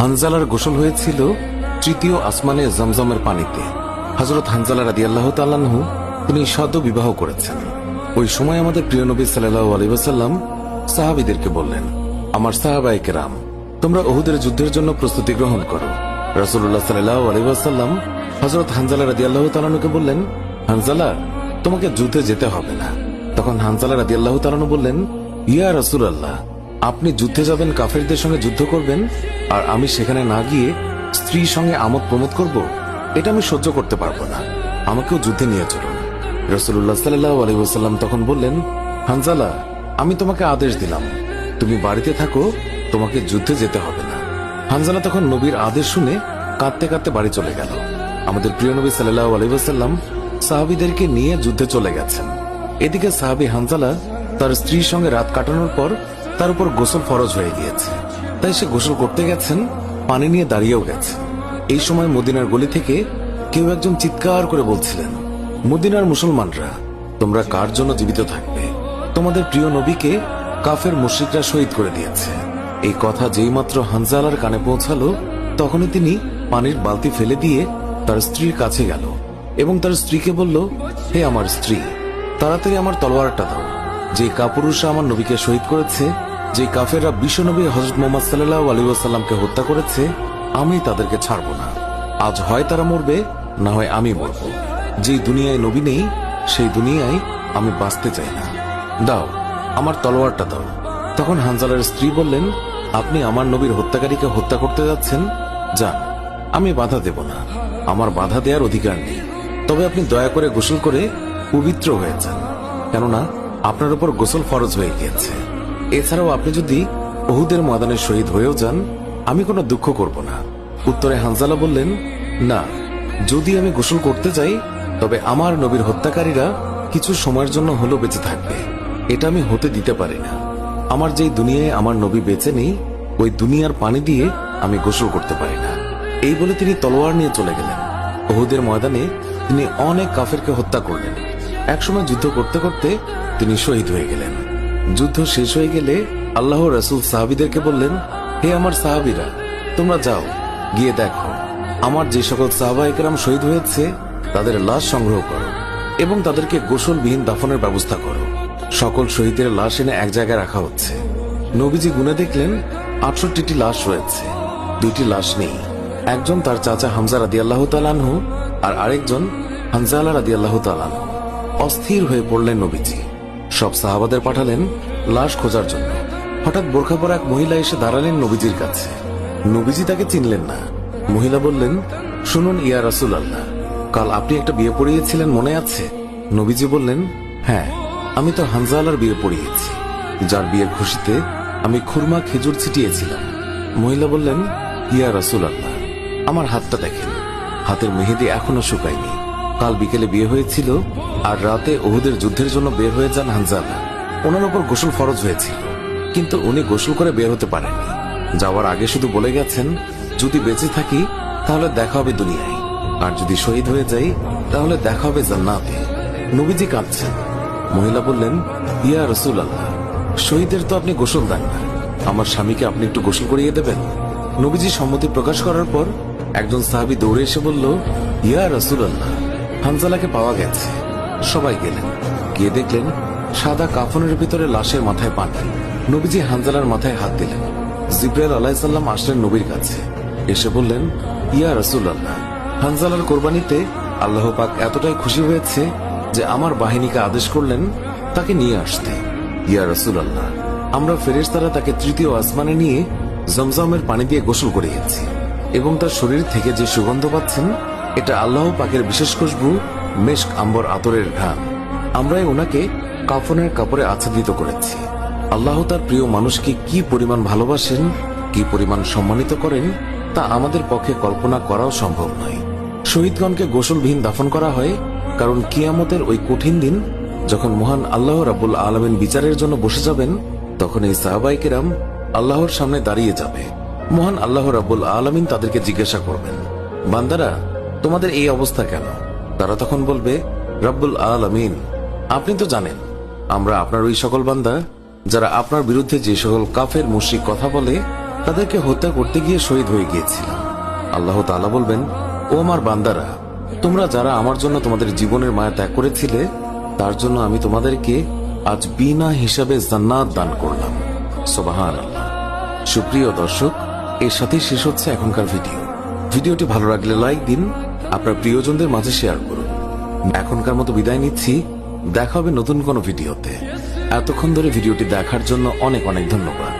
হানজালার গোসল হয়েছিল তৃতীয় আসমানে জমজমের পানিতে। হযরত হানজালা রাদিয়াল্লাহু তাআলা আনহু তিনি সদ্য বিবাহ করেছেন। ওই সময় আমাদের প্রিয় নবী সাল্লাল্লাহু আলাইহি ওয়াসাল্লাম সাহাবীদেরকে বললেন, আমার সাহাবায়ে কেরাম, তোমরা উহুদের যুদ্ধের জন্য প্রস্তুতি গ্রহণ করো। রাসূলুল্লাহ সাল্লাল্লাহু আলাইহি ওয়াসাল্লাম হযরত হানজালা রাদিয়াল্লাহু তাআলা আনহুকে বললেন, হানজালা, তোমাকে যুদ্ধে যেতে হবে না। তখন হানজালা রাদিয়াল্লাহু তাআলা আনহু বললেন, ইয়া রাসূলুল্লাহ, আপনি যুদ্ধে যাবেন, কাফেরদের সঙ্গে যুদ্ধ করবেন, আর আমি সেখানে না গিয়ে স্ত্রীর সঙ্গে আমোদ প্রমোদ করব? এটা আমি সহ্য করতে পারবো না। আমাকেও যুদ্ধে নিয়ে চলুন। রাসূলুল্লাহ সাল্লাল্লাহু আলাইহি ওয়াসাল্লাম তখন বললেন, হানজালা, আমি তোমাকে আদেশ দিলাম, তুমি বাড়িতে থাকো, তোমাকে যুদ্ধে যেতে হবে না। হানজালা তখন নবীর আদেশ শুনে কাঁদতে কাঁদতে বাড়ি চলে গেল। আমাদের প্রিয় নবী সাল্লাল্লাহু আলাইহি ওয়াসাল্লাম সাহাবীদেরকে নিয়ে যুদ্ধে চলে গেছেন। এদিকে সাহাবী হানজালা তার স্ত্রীর সঙ্গে রাত কাটানোর পর তার উপর গোসল ফরজ হয়ে গিয়েছে, তাই সে গোসল করতে গেছেন, পানি নিয়ে দাঁড়িয়েও গেছে। এই সময় মদিনার গলি থেকে কেউ একজন চিৎকার করে বলছিলেন, মদিনার মুসলমানরা, তোমরা কার জন্য জীবিত থাকবে? তোমাদের প্রিয় নবীকে কাফের মুশরিকরা শহীদ করে দিয়েছে। এই কথা যেই মাত্র হানজালার কানে পৌঁছালো, তখনই তিনি পানির বালতি ফেলে দিয়ে তার স্ত্রীর কাছে গেল এবং তার স্ত্রীকে বলল, হে আমার স্ত্রী, তাড়াতাড়ি আমার তলোয়ারটা দাও। যে কাপুরুষরা আমার নবীকে শহীদ করেছে, যে কাফেররা বিশ্বনবী হযরত মুহাম্মদ সাল্লাল্লাহু আলাইহি ওয়াসাল্লামকে হত্যা করেছে, আমি তাদেরকে ছাড়ব না। আজ হয় তারা মরবে, না হয় আমি মরব। যেই দুনিয়ায় নবী নেই, সেই দুনিয়ায় আমি বাঁচতে চাই না। দাও, আমার তলোয়ারটা দাও। তখন হানজালার স্ত্রী বললেন, আপনি আমার নবীর হত্যাকারীকে হত্যা করতে যাচ্ছেন? যান, আমি বাধা দেব না, আমার বাধা দেওয়ার অধিকার নেই। তবে আপনি দয়া করে গোসল করে পবিত্র হয়ে যান, কেননা আপনার উপর গোসল ফরজ হয়ে গিয়েছে। এছাড়াও আপনি যদি উহুদের ময়দানে শহীদ হয়েও যান, আমি কোনো দুঃখ করব না। উত্তরে হানজালা বললেন, না, যদি আমি গোসল করতে যাই, তবে আমার নবীর হত্যাকারীরা কিছু সময়ের জন্য হলেও বেঁচে থাকবে। এটা আমি হতে দিতে পারি না। আমার যেই দুনিয়ায় আমার নবী বেঁচে নেই, ওই দুনিয়ার পানি দিয়ে আমি গোসল করতে পারি না। এই বলে তিনি তলোয়ার নিয়ে চলে গেলেন। উহুদের ময়দানে তিনি অনেক কাফেরকে হত্যা করলেন। একসময় যুদ্ধ করতে করতে তিনি শহীদ হয়ে গেলেন। যুদ্ধ শেষ হয়ে গেলে আল্লাহ রাসূল সাহাবীদেরকে বললেন, হে আমার সাহাবীরা, তোমরা যাও, গিয়ে দেখো আমার যে সকল সাহাবায়ে কেরাম শহীদ হয়েছে তাদের লাশ সংগ্রহ করো এবং তাদেরকে গোসলবিহীন দাফনের ব্যবস্থা করো। সকল শহীদের লাশ এনে এক জায়গায় রাখা হচ্ছে। নবীজি গুনে দেখলেন ৬৮টি লাশ রয়েছে, ২টি লাশ নেই। একজন তার চাচা হামজা রাদিয়াল্লাহু তাআলা আনহু, আর আরেকজন হানজালা রাদিয়াল্লাহু তাআলা আনহু। অস্থির হয়ে পড়লেন নবীজি। সব সাহাবাদের পাঠালেন লাশ খোঁজার জন্য। হঠাৎ বোরখা পরা এক মহিলা এসে দাঁড়ালেন নবীজির কাছে। নবীজি তাকে চিনলেন না। মহিলা বললেন, শুনুন ইয়া রাসূলুল্লাহ, কাল আপনি একটা বিয়ে পড়িয়েছিলেন, মনে আছে? নবীজি বললেন, হ্যাঁ, আমি তো হানজালার বিয়ে পড়িয়েছি, যার বিয়ের খুশিতে আমি খুরমা খেজুর ছিটিয়েছিলাম। মহিলা বললেন, ইয়া রাসূলুল্লাহ, আমার হাতটা দেখেন, হাতের মেহেদি এখনো শুকায়নি। কাল বিকেলে বিয়ে হয়েছিল, আর রাতে উহুদের যুদ্ধের জন্য বের হয়ে যান হানজালা। ওনার উপর গোসল ফরজ হয়েছিল, কিন্তু উনি গোসল করে বের হতে পারেননি। যাওয়ার আগে শুধু বলে গেছেন, যদি বেঁচে থাকি তাহলে দেখা হবে দুনিয়ায়, আর যদি শহীদ হয়ে যাই তাহলে দেখা হবে জান্নাতে। নবীজি কাঁদছেন। মহিলা বললেন, ইয়া রাসূলুল্লাহ, শহীদের তো আপনি গোসল দেন না, আমার স্বামীকে আপনি একটু গোসল করিয়ে দেবেন? নবীজি সম্মতি প্রকাশ করার পর একজন সাহাবী দৌড়ে এসে বলল, ইয়া রাসূলুল্লাহ, হানজালাকে পাওয়া গেছে। সবাই গেলেন, গিয়ে দেখলেন সাদা কাফনের ভিতরে লাশের মাথায় পানি। নবীজি হানজালার মাথায় হাত দিলেন। জিবরাইল আলাইহিস সালাম আসলেন নবীর কাছে, এসে বললেন, ইয়া রাসূলুল্লাহ, হানজালার কোরবানিতে আল্লাহ পাক এতটাই খুশি হয়েছে যে আমার বাহিনীকে আদেশ করলেন তাকে নিয়ে আসতে। ইয়া রাসূলুল্লাহ, আমরা ফেরেশতারা তাকে তৃতীয় আসমানে নিয়ে জমজমের পানি দিয়ে গোসল করিয়েছি এবং তার শরীর থেকে যে সুগন্ধ পাচ্ছেন, এটা আল্লাহ পাকের বিশেষ খুশবু, মেশক আম্বর আতরের ঘ্রাণ। আমরাই ওনাকে কাফনের কাপড়ে আচ্ছাদিত করেছি। আল্লাহ তার প্রিয় মানুষকে কি পরিমাণ ভালোবাসেন, কি পরিমাণ সম্মানিত করেন, তা আমাদের পক্ষে কল্পনা করাও সম্ভব নয়। শহীদগণকে গোসলবিহীন দাফন করা হয় কারণ কিয়ামতের ওই কঠিন দিন যখন মহান আল্লাহ রাব্বুল আলামিন বিচারের জন্য বসে যাবেন, তখন এই সাহাবায়ে কেরাম আল্লাহর সামনে দাঁড়িয়ে যাবে। মহান আল্লাহ রাব্বুল আলামিন তাদেরকে জিজ্ঞাসা করবেন, বান্দারা, তোমাদের এই অবস্থা কেন? তারা তখন বলবে, রাব্বুল আলামিন, আপনি তো জানেন আমরা আপনার ওই সকল বান্দা যারা আপনার বিরুদ্ধে যে সকল কাফের মুশরিক কথা বলে তাদেরকে হত্যা করতে গিয়ে শহীদ হয়ে গিয়েছিলাম। আল্লাহ তাআলা বলবেন, ও আমার বান্দারা, তোমরা যারা আমার জন্য তোমাদের জীবনের মায়া ত্যাগ করেছিলে, তার জন্য আমি তোমাদেরকে আজ বিনা হিসাবে জান্নাত দান করলাম। সুবহানাল্লাহ। সুপ্রিয় দর্শক, এর সাথেই শেষ হচ্ছে এখনকার ভিডিওটি ভালো লাগলে লাইক দিন, আপনার প্রিয়জনদের মাঝে শেয়ার করুন। এখনকার মতো বিদায় নিচ্ছি, দেখা হবে নতুন কোনো ভিডিওতে। এতক্ষণ ধরে ভিডিওটি দেখার জন্য অনেক অনেক ধন্যবাদ।